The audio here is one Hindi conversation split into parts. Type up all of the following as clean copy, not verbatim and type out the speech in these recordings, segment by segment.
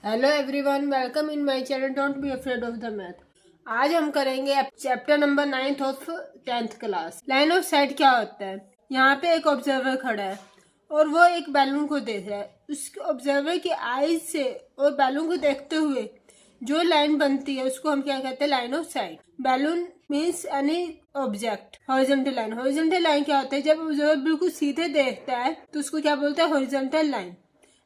Hello everyone, welcome in my channel don't be afraid of the math. आज हम करेंगे chapter number 9 of 10th class. Line of site क्या होता है। यहाँ पे एक ऑब्जर्वर खड़ा है और वो एक बैलून को देख रहा है। उस ऑब्जर्वर की आईज से और बैलून को देखते हुए जो लाइन बनती है उसको हम क्या कहते हैं, line of site. Balloon means any object. Horizontal line, horizontal line क्या होता है, जब ऑब्जर्वर बिल्कुल सीधे देखता है तो उसको क्या बोलते हैं, horizontal line.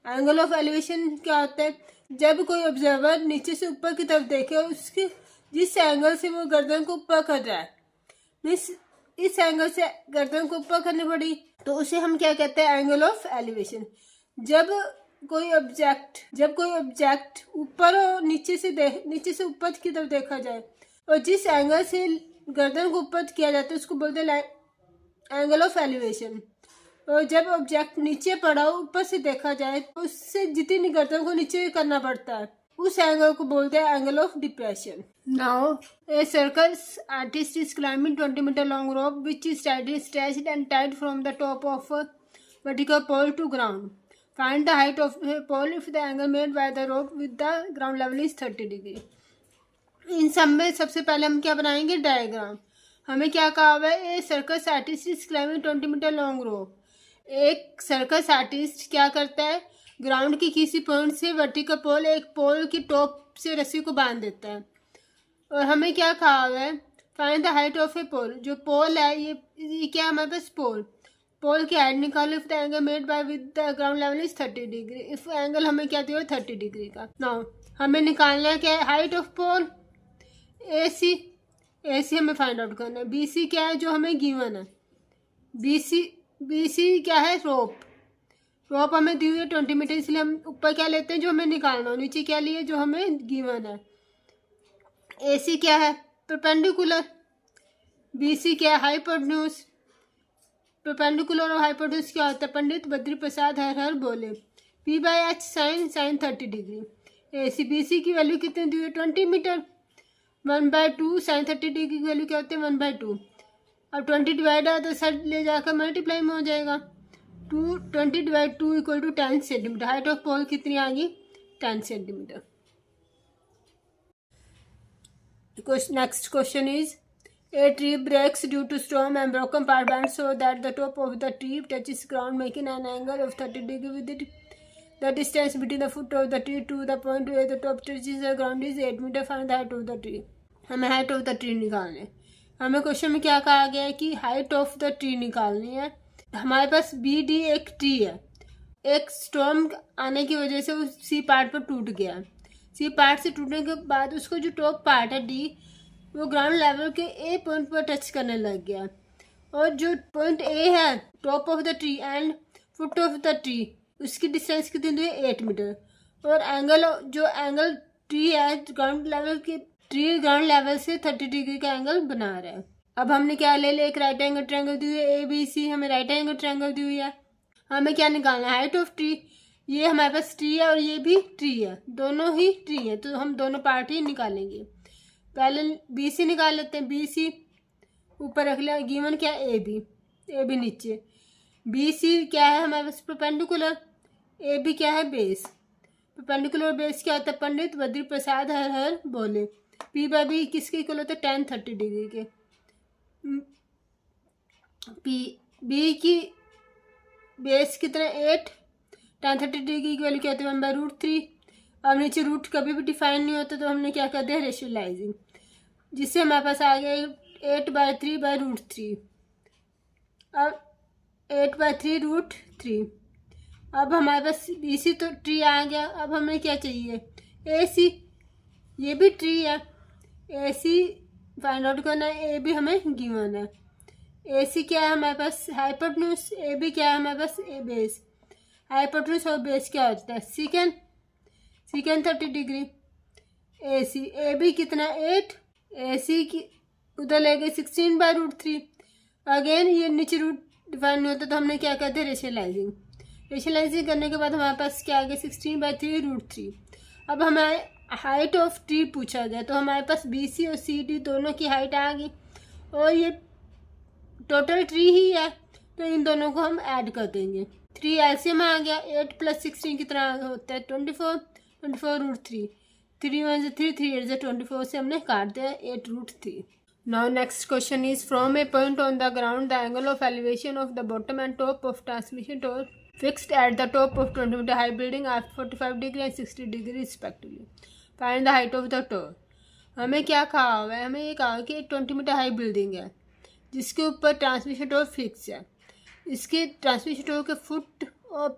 Angle of elevation क्या होता है, जब कोई ऑब्जर्वर नीचे से ऊपर की तरफ देखे और उसके जिस एंगल से वो गर्दन को ऊपर कर रहा है, मीन्स इस एंगल से गर्दन को ऊपर करनी पड़ी तो उसे हम क्या कहते हैं, एंगल ऑफ एलिवेशन। जब कोई ऑब्जेक्ट ऊपर और नीचे से ऊपर की तरफ देखा जाए और जिस एंगल से गर्दन को ऊपर किया जाता है उसको बोलते हैं एंगल ऑफ एलिवेशन। और जब ऑब्जेक्ट नीचे पड़ा हो ऊपर से देखा जाए तो उससे जितनी गर्दन को नीचे करना पड़ता है उस एंगल को बोलते हैं angle of depression. Now a circus artist is climbing 20 metre long rope which is tightly stretched and tied from the top of vertical pole to ground. Find the height of a pole if the angle made by the rope with the ground level is 30 degree. इन सब में सबसे पहले हम क्या बनाएंगे, डायग्राम। हमें क्या कहा हुआ है, a circus artist is climbing 20 metre long rope. एक सर्कस आर्टिस्ट क्या करता है, ग्राउंड की किसी पॉइंट से वर्टिकल पोल, एक पोल की टॉप से रस्सी को बांध देता है। और हमें क्या कहा हुआ है, find the height of a पोल। जो पोल है ये क्या है हमारे पास, पोल की हाइट निकालो if the angle made bye with the ground level is 30 degree. If angle हमें क्या दिया, 30 डिग्री का। नाउ हमें निकालना है क्या है, हाइट ऑफ पोल ए सी हमें फाइंड आउट करना है। बी सी क्या है जो हमें गिवन है, बी सी क्या है, रोप हमें दी हुई है 20 मीटर, इसलिए हम ऊपर क्या लेते हैं जो हमें निकालना हो, नीचे क्या लिए जो हमें गिवन है। ए सी क्या है, परपेंडिकुलर। बी सी क्या है, हाइपोटेन्यूज। परपेंडिकुलर और हाइपोटेन्यूज क्या होता है, पंडित बद्री प्रसाद हर बोले। P by H sine 30 degree. A C B C की वैल्यू कितनी दी हुई है, 20 मीटर। 1/2 साइन 30 डिग्री की वैल्यू क्या होती है, 1/2। अब 20 डिवाइड अदर साइड ले जाकर मल्टीप्लाई में हो जाएगा। 20 divide 2 equal to 10 centimetre. Height of pole कितनी आ गई, 10 centimetre. Next question is, a tree breaks due to storm and broken part band so that the top of the tree touches ground making an angle of 30 degree with it. The distance between the foot of the tree to the point where the top touches the ground is 8 metre. Find the height of the tree. हमें हाइट ऑफ द ट्री निकालनी है। हमें क्वेश्चन में क्या कहा गया है कि हाइट ऑफ द ट्री निकालनी है। हमारे पास बी डी एक ट्री है, एक स्टॉर्म आने की वजह से वो सी पार्ट पर टूट गया। सी पार्ट से टूटने के बाद उसको जो टॉप पार्ट है डी, वो ग्राउंड लेवल के ए पॉइंट पर टच करने लग गया। और जो पॉइंट ए है, top of the tree and foot of the tree, उसकी डिस्टेंस कितनी है, 8 मीटर। और एंगल ट्री है ग्राउंड लेवल से 30 डिग्री का एंगल बना रहा है। अब हमने क्या ले लिया, एक राइट एंगल ट्रायंगल दी हुई है ए बी सी, हमें राइट एंगल ट्रायंगल दी हुई है। हमें क्या निकालना है, हाइट ऑफ ट्री। ये हमारे पास ट्री है और ये भी ट्री है, दोनों ही ट्री है, तो हम दोनों पार्ट ही निकालेंगे। पहले बी सी निकाल लेते हैं। बी सी ऊपर रख लिया, गिवन क्या, ए बी नीचे। बी सी क्या है हमारे पास, परपेंडिकुलर। ए बी क्या है, बेस। परपेंडिकुलर और बेस क्या होता है, पंडित बद्री प्रसाद हर बोले। पी बाई बी किसके इक्वल होता है, 10 30 डिग्री के। बी की बेस कितना, 8। 10 30 डिग्री की वैल्यू क्या होती है, 1/√3। अब नीचे रूट कभी भी डिफाइन नहीं होता तो हमने क्या कर दिया, रेशनलाइजिंग, जिससे हमारे पास आ गया 8/3/√3। अब 8/3√3। अब हमारे पास बी सी तो ट्री आ गया। अब हमें क्या चाहिए, ए सी, ये भी ट्री है, ए सी फाइंड आउट करना है। ए भी हमें गिवन है। ए सी क्या है हमारे पास, हाइपोटेन्यूज। ए बी क्या है हमारे पास, ए बेस। हाइपोटेन्यूज और बेस क्या होता है, सीकेंड 30 degree. A C, A B कितना, 8। ए सी की उधर ले गए 16/√3। अगेन ये नीचे रूट डिफाइन नहीं होता तो हमने क्या कर दिया, रेशनलाइजिंग करने के बाद हमारे पास क्या आ गया, 16/3√3। अब हमें हाइट ऑफ ट्री पूछा गया तो हमारे पास बी सी और सी डी दोनों की हाइट आ गई और ये टोटल ट्री ही है तो इन दोनों को हम ऐड कर देंगे। 3 एलसीएम आ गया। 8 + 16 कितना होता है, 24। 24√3, 3 1 3, 3 8 24 से हमने काट दिया 8√3। Now next question is, from a point on the ground, the angle of elevation of the bottom and top of transmission tower fixed at the top of 20 meter high building are 45 degree and 60 degree respectively. Find the height of the tower. हमें क्या कहा हुआ है? हमें ये कहा कि एक 20 मीटर हाई बिल्डिंग है जिसके ऊपर ट्रांसमिशन टावर फिक्स है। इसके ट्रांसमिशन टावर के फुट और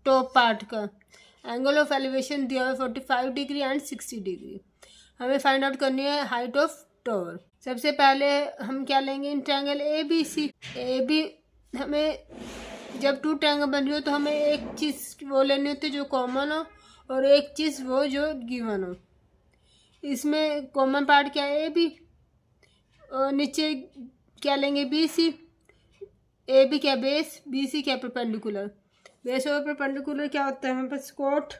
टॉप पार्ट का एंगल ऑफ एलिवेशन दिया हुआ 45 डिग्री एंड 60 डिग्री। हमें फाइंड आउट करनी है हाइट ऑफ टावर। सबसे पहले हम क्या लेंगे, in triangle A B C. A B हमें जब टू ट्रायंगल बन रही हो तो हमें एक चीज़ वो लेनी होती है जो कॉमन हो और एक चीज़ वो जो गिवन हो। इसमें कॉमन पार्ट क्या है, ए बी, और नीचे क्या लेंगे, बी सी। ए बी क्या बेस, बी सी क्या परपेंडिकुलर। बेस और परपेंडिकुलर क्या होता है हमारे पास, cot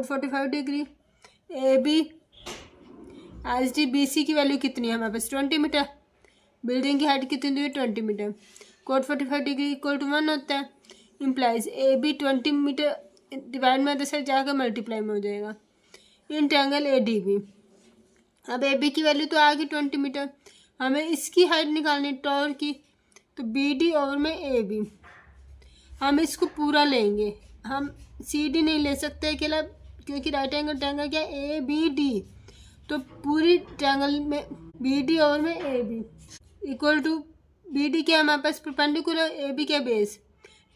45 degree. A B H D B C की वैल्यू कितनी है हमारे पास 20 मीटर। बिल्डिंग की हाइट कितनी दी है 20 metre. Cot 45 degree equal to 1 होता है। Implies A B 20 metre divide में अदर साइड जाकर मल्टीप्लाई में हो जाएगा। इन ट्रायंगल ए डी बी, अब ए बी की वैल्यू तो आ गई 20 मीटर, हमें इसकी हाइट निकालनी टॉवर की, तो बी डी ओवर में ए बी। हम इसको पूरा लेंगे, हम सी डी नहीं ले सकते अकेला, क्योंकि राइट एंगल ट्रायंगल क्या ए बी डी, तो पूरी ट्रायंगल में बी डी ओवर में A B equal to B D क्या हमारे पास परपेंडिकुलर, ए बी क्या base,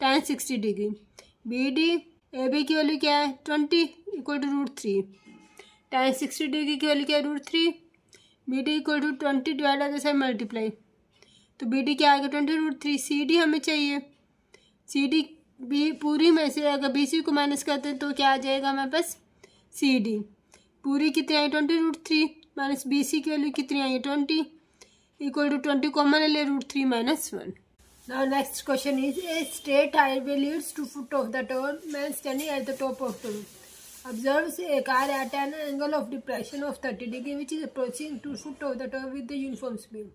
tan 60 degree. B D A B की वैल्यू क्या है 20 इक्वल टू √3। tan 60 डिग्री की वैल्यू क्या है √3। B D equal to 20 divide by जैसे मल्टीप्लाई, तो बी डी क्या आएगा 20√3। सी डी हमें चाहिए, सी डी बी पूरी में से अगर बी सी को माइनस करते हैं तो क्या आ जाएगा हमारे पास, सी डी पूरी कितनी आई 20√3 माइनस बी सी की वैल्यू कितनी आई है 20 इक्वल टू 20 कॉमन ले लिया √3 - 1। Now next question is, a straight highway leads to foot of the tower. Man standing at the top of the tower observes a car at an angle of depression of 30 degree which is approaching to foot of the tower with the uniform speed.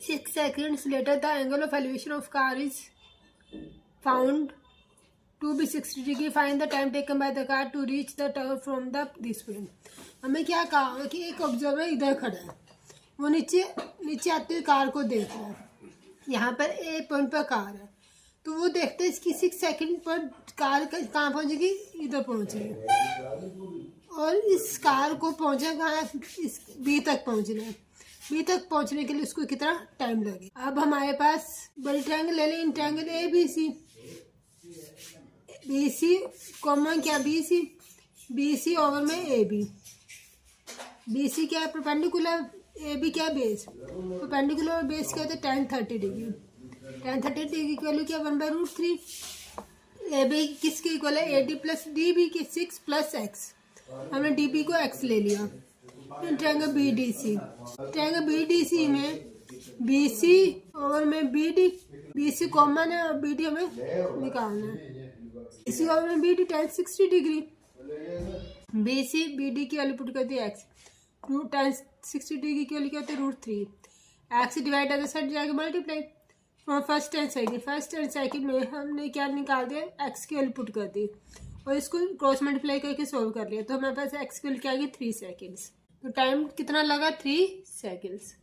6 seconds later, the angle of elevation of car is found to be 60 degree. Find the time taken by the car to reach the tower from this point. हमें क्या कहा कि एक ऑब्जर्वर इधर खड़ा है, वो नीचे आते हुए कार को देख रहा है। यहाँ पर ए पॉइंट पर कार है, तो वो देखते हैं इसकी 6 सेकंड पर कार कहाँ पहुँचेगी, इधर पहुँचेगी। और इस कार को पहुँचा कहाँ है, इस बी तक पहुँचना है। बी तक पहुँचने के लिए उसको कितना टाइम लगे। अब हमारे पास बड़ी ट्रायंगल ले लें, in triangle A B C. B C common क्या B C, B C over में ए बी। बी सी क्या है परपेंडिकुलर, ए बी क्या बेस, परपेंडिकुलर और बेस क्या होता है tan 30 डिग्री। tan 30 डिग्री की वैल्यू क्या 1/√3। ए बी किसके इक्वल है, A D plus D B के 6 + x। हमने डी बी को x ले लिया। Triangle B D C, triangle B D C में बी सी ओवर में B D, B C common है और बी डी हमें निकालना है। इसी ओवर में B D tan 60 degree. B C B D की वैल्यू पुट कर दी x, tan 60 डिग्री की वैल्यू क्या होती है √3। x डिवाइड अदर साइड जाके multiply from first and second. First and second में हमने क्या निकाल दिया, x की वैल्यू पुट कर दी और इसको क्रॉस मल्टीप्लाई करके सोल्व कर लिया, तो हमारे पास x की वैल्यू क्या आ गई 3 सेकेंड्स। तो टाइम कितना लगा 3 सेकेंड्स।